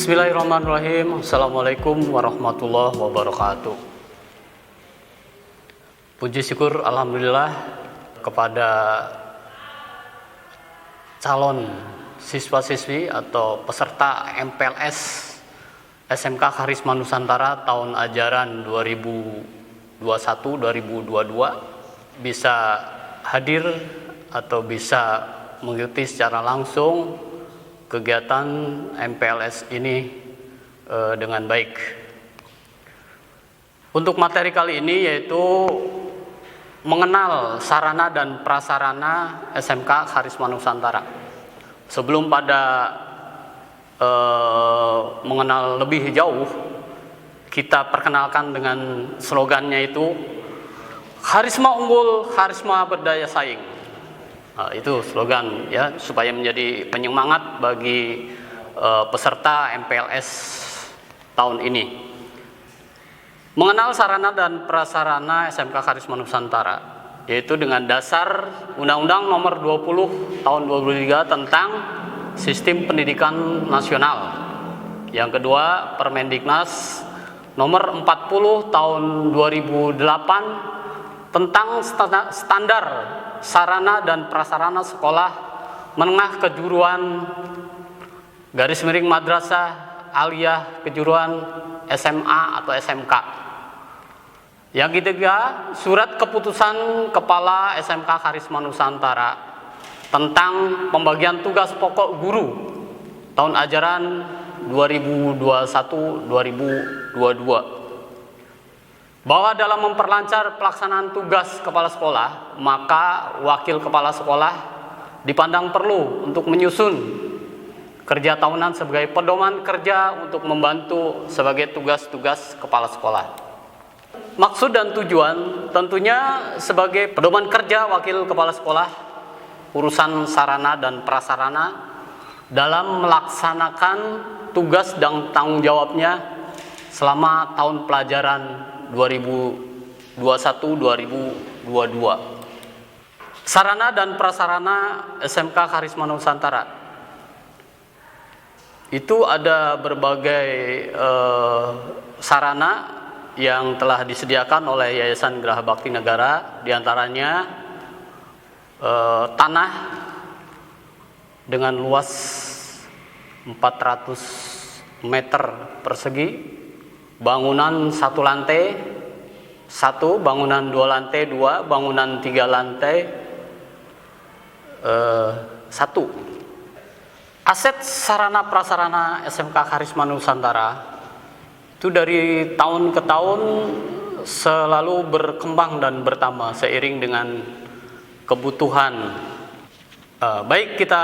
Bismillahirrahmanirrahim. Assalamualaikum warahmatullahi wabarakatuh. Puji syukur alhamdulillah kepada calon siswa-siswi atau peserta MPLS SMK Karisma Nusantara tahun ajaran 2021-2022 bisa hadir atau bisa mengikuti secara langsung kegiatan MPLS ini dengan baik. Untuk materi kali ini yaitu mengenal sarana dan prasarana SMK Karisma Nusantara. Sebelum pada mengenal lebih jauh, kita perkenalkan dengan slogannya itu Karisma unggul, karisma berdaya saing. Itu slogan ya, supaya menjadi penyemangat bagi peserta MPLS tahun ini. Mengenal sarana dan prasarana SMK Karisma Nusantara, yaitu dengan dasar Undang-Undang Nomor 20 Tahun 2003 tentang Sistem Pendidikan Nasional. Yang kedua, Permendiknas Nomor 40 Tahun 2008 tentang standar sarana dan prasarana sekolah menengah kejuruan _madrasah aliyah kejuruan SMA atau SMK. Yang ketiga, surat keputusan Kepala SMK Karisma Nusantara tentang pembagian tugas pokok guru tahun ajaran 2021-2022. Bahwa dalam memperlancar pelaksanaan tugas kepala sekolah, maka wakil kepala sekolah dipandang perlu untuk menyusun kerja tahunan sebagai pedoman kerja untuk membantu sebagai tugas-tugas kepala sekolah. Maksud dan tujuan tentunya sebagai pedoman kerja wakil kepala sekolah urusan sarana dan prasarana dalam melaksanakan tugas dan tanggung jawabnya selama tahun pelajaran 2021-2022. Sarana dan prasarana SMK Karisma Nusantara itu ada berbagai sarana yang telah disediakan oleh Yayasan Geraha Bakti Negara, diantaranya tanah dengan luas 400 meter persegi, bangunan 1 lantai 1, bangunan 2 lantai 2, bangunan 3 lantai 1. Aset sarana prasarana SMK Karisma Nusantara itu dari tahun ke tahun selalu berkembang dan bertambah seiring dengan kebutuhan. Baik, kita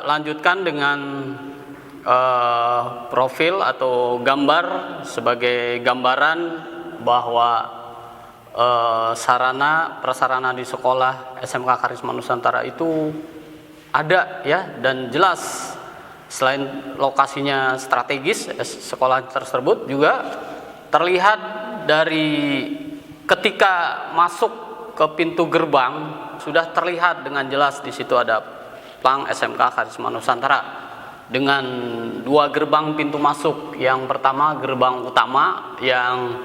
lanjutkan dengan profil atau gambar sebagai gambaran bahwa sarana prasarana di sekolah SMK Karisma Nusantara itu ada ya, dan jelas. Selain lokasinya strategis, sekolah tersebut juga terlihat dari ketika masuk ke pintu gerbang sudah terlihat dengan jelas di situ ada plang SMK Karisma Nusantara dengan 2 gerbang pintu masuk. Yang pertama gerbang utama, yang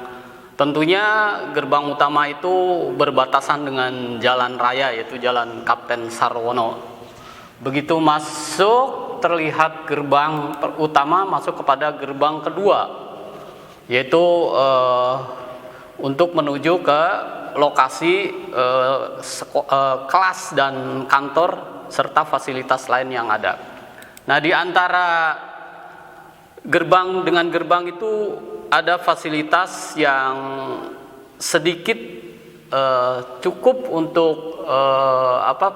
tentunya gerbang utama itu berbatasan dengan jalan raya, yaitu Jalan Kapten Sarwono. Begitu masuk terlihat gerbang utama masuk kepada gerbang kedua, yaitu untuk menuju ke lokasi kelas dan kantor serta fasilitas lain yang ada. Nah, di antara gerbang dengan gerbang itu ada fasilitas yang sedikit cukup untuk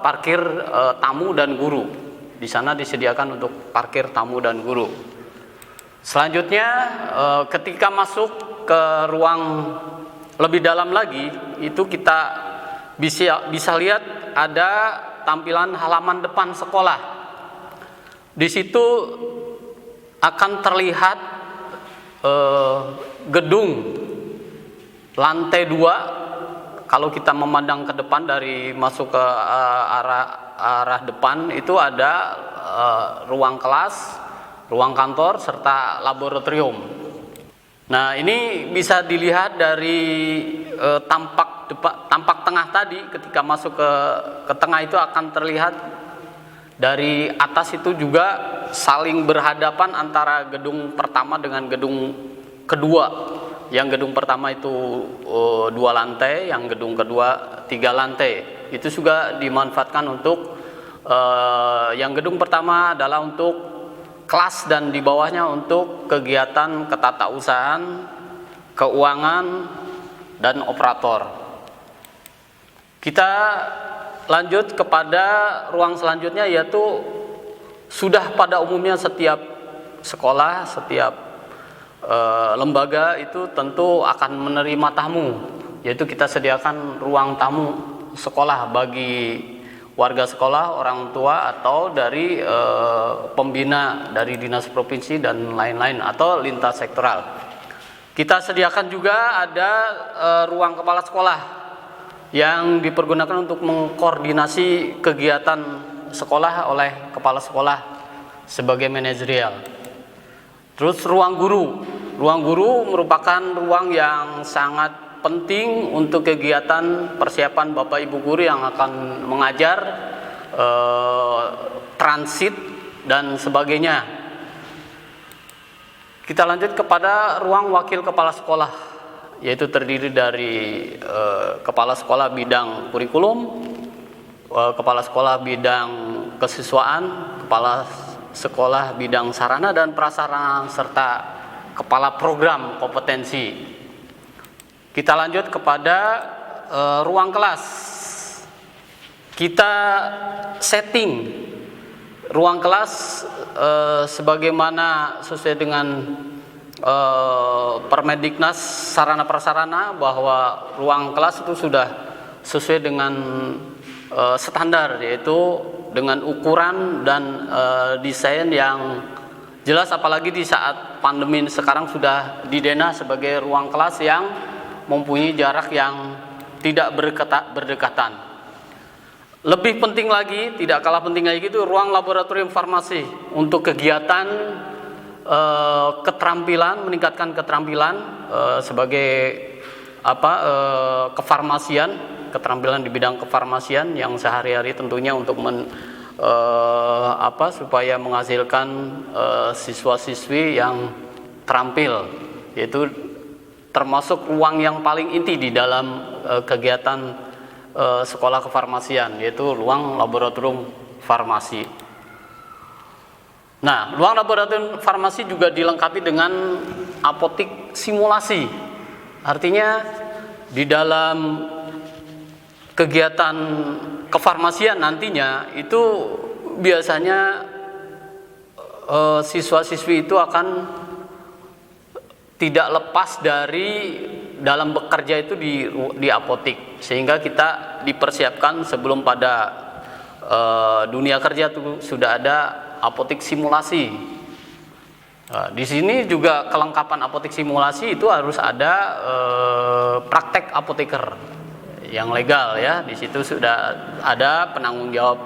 parkir tamu dan guru. Di sana disediakan untuk parkir tamu dan guru. Selanjutnya, ketika masuk ke ruang lebih dalam lagi, itu kita bisa lihat ada tampilan halaman depan sekolah. Di situ akan terlihat gedung lantai 2. Kalau kita memandang ke depan dari masuk ke arah depan itu ada ruang kelas, ruang kantor, serta laboratorium. Nah, ini bisa dilihat dari tampak tengah tadi. Ketika masuk ke tengah itu akan terlihat dari atas itu juga saling berhadapan antara gedung pertama dengan gedung kedua. Yang gedung pertama itu 2 lantai, yang gedung kedua 3 lantai. Itu juga dimanfaatkan untuk yang gedung pertama adalah untuk kelas dan di bawahnya untuk kegiatan ketatausahaan, keuangan, dan operator. Kita lanjut kepada ruang selanjutnya, yaitu sudah pada umumnya setiap sekolah, setiap lembaga itu tentu akan menerima tamu, yaitu kita sediakan ruang tamu sekolah bagi warga sekolah, orang tua, atau dari pembina dari dinas provinsi dan lain-lain, atau lintas sektoral. Kita sediakan juga ada ruang kepala sekolah yang dipergunakan untuk mengkoordinasi kegiatan sekolah oleh kepala sekolah sebagai manajerial. Terus ruang guru merupakan ruang yang sangat penting untuk kegiatan persiapan Bapak Ibu guru yang akan mengajar, transit, dan sebagainya. Kita lanjut kepada ruang wakil kepala sekolah, yaitu terdiri dari kepala sekolah bidang kurikulum, kepala sekolah bidang kesiswaan, kepala sekolah bidang sarana dan prasarana, serta kepala program kompetensi. Kita lanjut kepada ruang kelas. Kita setting ruang kelas sebagaimana sesuai dengan Permendiknas sarana prasarana, bahwa ruang kelas itu sudah sesuai dengan standar, yaitu dengan ukuran dan desain yang jelas, apalagi di saat pandemi sekarang sudah didena sebagai ruang kelas yang mempunyai jarak yang tidak berdekatan. Lebih penting lagi, tidak kalah penting lagi, itu ruang laboratorium farmasi untuk kegiatan keterampilan, meningkatkan keterampilan sebagai kefarmasian, keterampilan di bidang kefarmasian yang sehari-hari tentunya untuk supaya menghasilkan siswa-siswi yang terampil, yaitu termasuk ruang yang paling inti di dalam kegiatan sekolah kefarmasian, yaitu ruang laboratorium farmasi. Nah, ruang laboratorium farmasi juga dilengkapi dengan apotik simulasi. Artinya di dalam kegiatan kefarmasian nantinya itu biasanya siswa-siswi itu akan tidak lepas dari dalam bekerja itu di apotik, sehingga kita dipersiapkan sebelum pada dunia kerja itu sudah ada apotik simulasi. Di sini juga kelengkapan apotik simulasi itu harus ada praktek apoteker yang legal, ya. Di situ sudah ada penanggung jawab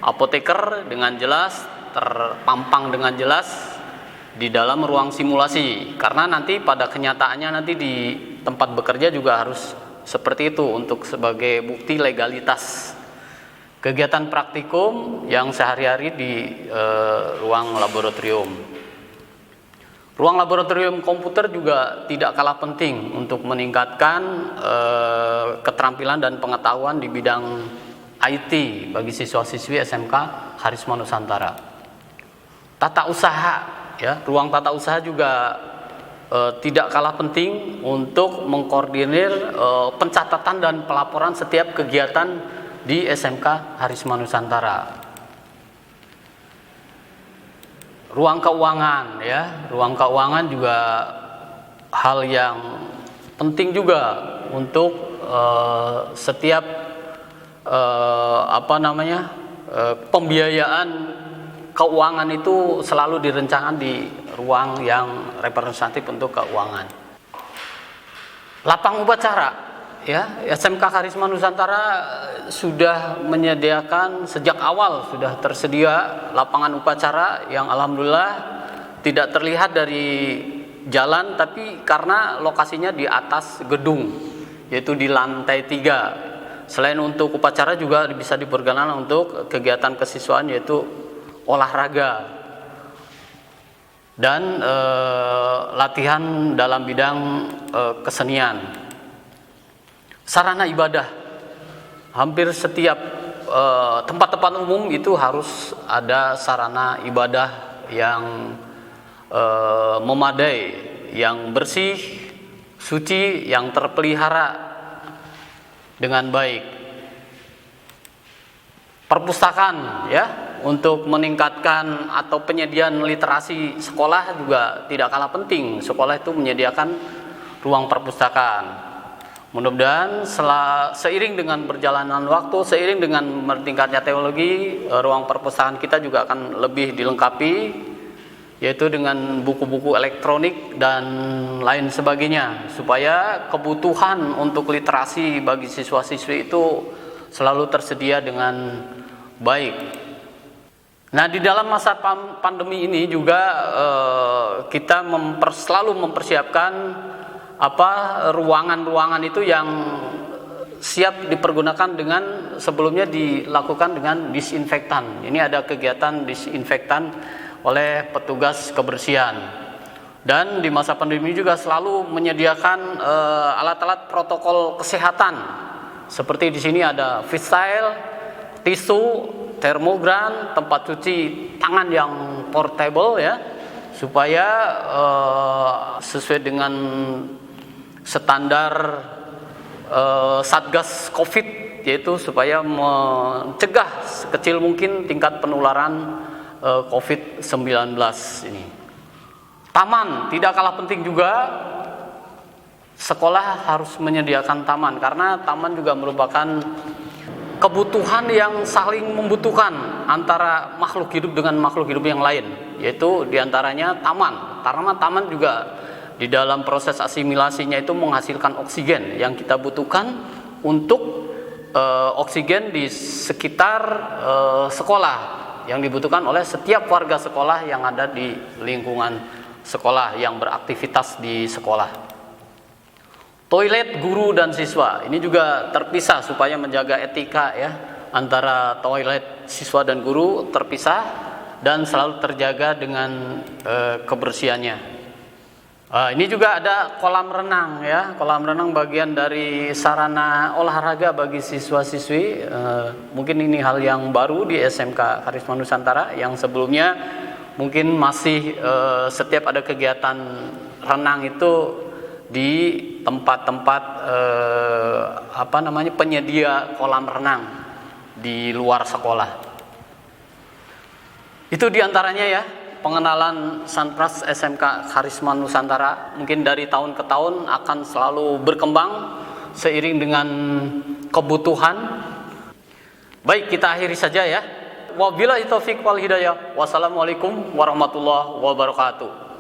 apoteker dengan jelas, terpampang dengan jelas di dalam ruang simulasi, karena nanti pada kenyataannya nanti di tempat bekerja juga harus seperti itu untuk sebagai bukti legalitas kegiatan praktikum yang sehari-hari di ruang laboratorium. Ruang laboratorium komputer juga tidak kalah penting untuk meningkatkan keterampilan dan pengetahuan di bidang IT bagi siswa-siswi SMK Harisma Nusantara. Tata usaha, ya, ruang tata usaha juga tidak kalah penting untuk mengkoordinir pencatatan dan pelaporan setiap kegiatan di SMK Harisma Nusantara. Ruang keuangan, ya, ruang keuangan juga hal yang penting juga untuk setiap pembiayaan keuangan itu selalu direncanakan di ruang yang representatif untuk keuangan. Lapang upacara, ya, SMK Harisma Nusantara sudah menyediakan sejak awal, sudah tersedia lapangan upacara yang alhamdulillah tidak terlihat dari jalan, tapi karena lokasinya di atas gedung, yaitu di lantai 3. Selain untuk upacara juga bisa dipergunakan untuk kegiatan kesiswaan, yaitu olahraga dan latihan dalam bidang kesenian. Sarana ibadah, hampir setiap tempat-tempat umum itu harus ada sarana ibadah yang memadai, yang bersih, suci, yang terpelihara dengan baik. Perpustakaan, ya, untuk meningkatkan atau penyediaan literasi sekolah juga tidak kalah penting. Sekolah itu menyediakan ruang perpustakaan. Mudah-mudahan seiring dengan berjalanan waktu, seiring dengan meningkatnya teknologi, ruang perpustakaan kita juga akan lebih dilengkapi, yaitu dengan buku-buku elektronik dan lain sebagainya, supaya kebutuhan untuk literasi bagi siswa-siswi itu selalu tersedia dengan baik. Nah, di dalam masa pandemi ini juga kita selalu mempersiapkan ruangan-ruangan itu yang siap dipergunakan dengan sebelumnya dilakukan dengan disinfektan. Ini ada kegiatan disinfektan oleh petugas kebersihan. Dan di masa pandemi juga selalu menyediakan alat-alat protokol kesehatan. Seperti di sini ada freestyle, tisu, termogan, tempat cuci tangan yang portable, ya, supaya sesuai dengan standar Satgas Covid, yaitu supaya mencegah sekecil mungkin tingkat penularan COVID-19 ini. Taman tidak kalah penting juga. Sekolah harus menyediakan taman, karena taman juga merupakan kebutuhan yang saling membutuhkan antara makhluk hidup dengan makhluk hidup yang lain, yaitu diantaranya taman. Karena taman juga di dalam proses asimilasinya itu menghasilkan oksigen yang kita butuhkan untuk oksigen di sekitar sekolah, yang dibutuhkan oleh setiap warga sekolah yang ada di lingkungan sekolah, yang beraktivitas di sekolah. Toilet guru dan siswa ini juga terpisah supaya menjaga etika, ya, antara toilet siswa dan guru terpisah dan selalu terjaga dengan kebersihannya. Ini juga ada kolam renang, ya, kolam renang bagian dari sarana olahraga bagi siswa-siswi. Mungkin ini hal yang baru di SMK Karisma Nusantara, yang sebelumnya mungkin masih setiap ada kegiatan renang itu di tempat-tempat penyedia kolam renang di luar sekolah. Itu diantaranya, ya, pengenalan Sanpras SMK Karisma Nusantara. Mungkin dari tahun ke tahun akan selalu berkembang seiring dengan kebutuhan. Baik, kita akhiri saja, ya. Wabillahi taufiq wal hidayah. Wassalamualaikum warahmatullahi wabarakatuh.